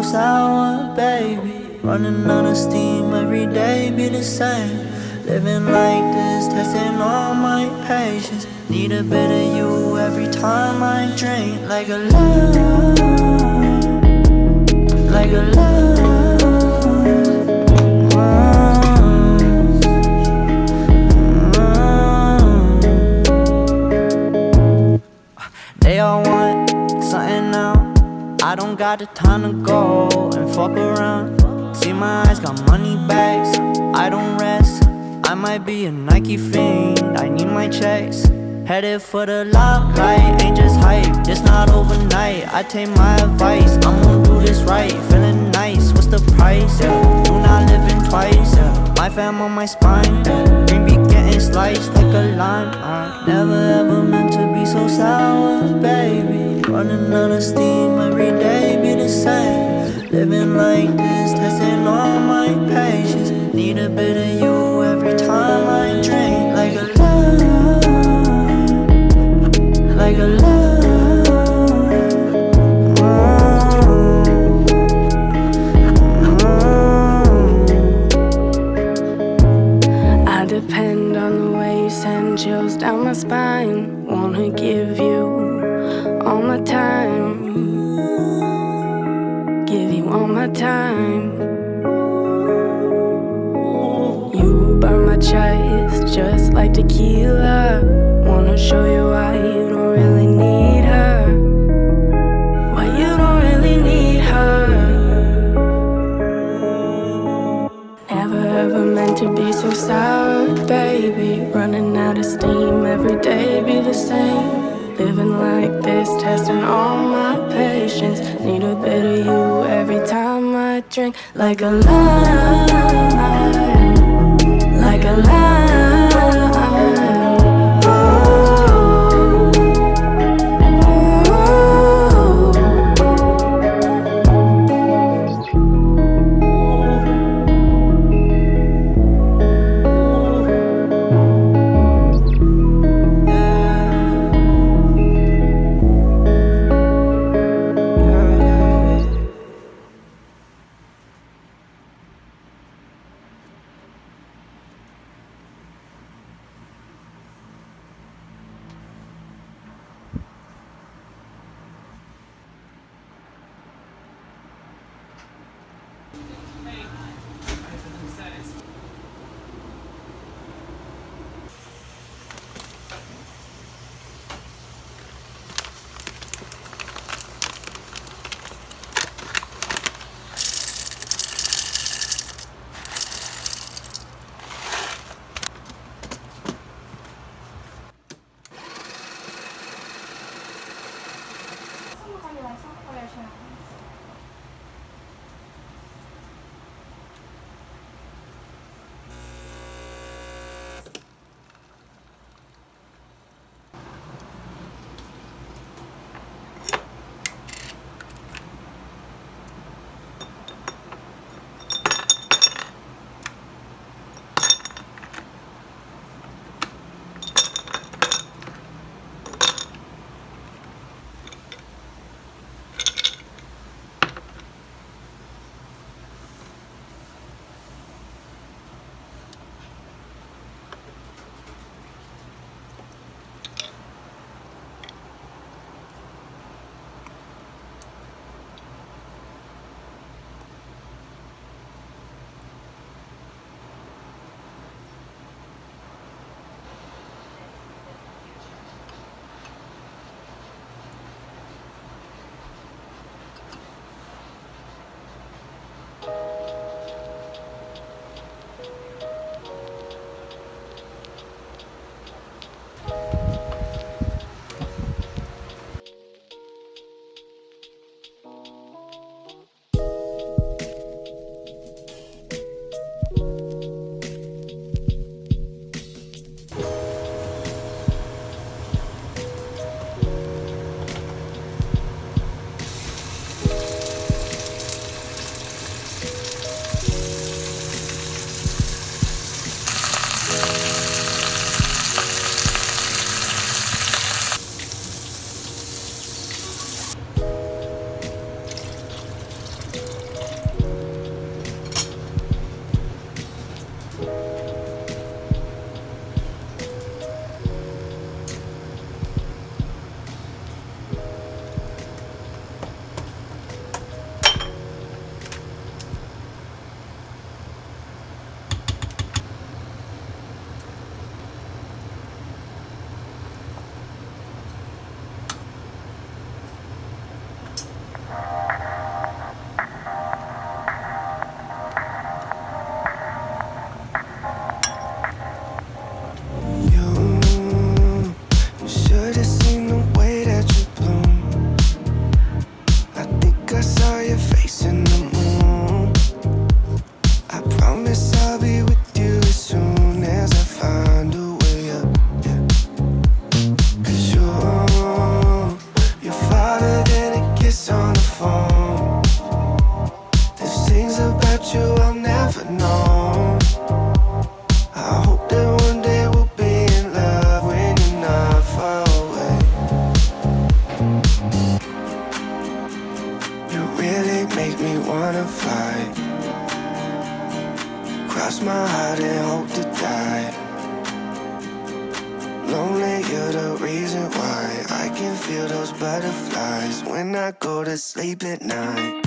sour, baby. Running out of steam, every day be the same. Living like this, testing all my patience. Need a bit of you every time I drink. Like a love, like a love. They all want something now. I don't got the time to go and fuck around. See my eyes got money bags, I don't rest. I might be a Nike fiend, I need my checks. Headed for the limelight, ain't just hype, it's not overnight. I take my advice, I'm gonna do this right. Feeling nice, what's the price? Yeah. Do not live in twice, yeah. My fam on my spine, yeah. Green be getting sliced like a lime. Never ever meant to be so sour, baby. Running out of steam, every day be the same. Living like this, testing all my patience. Need a bit of you every time I drink. Like a love, like a love. I depend on the way you send chills down my spine. Wanna give you all my time. Give you all my time. You burn my chest just like tequila. Wanna show you why you don't really need her. Why you don't really need her. Never ever meant to be so sour, baby. Running out of steam, every day be the same. Living like this, testing all my patience. Need a bit of you every time I drink. Like a lime, like a lime. feel those butterflies when I go to sleep at night.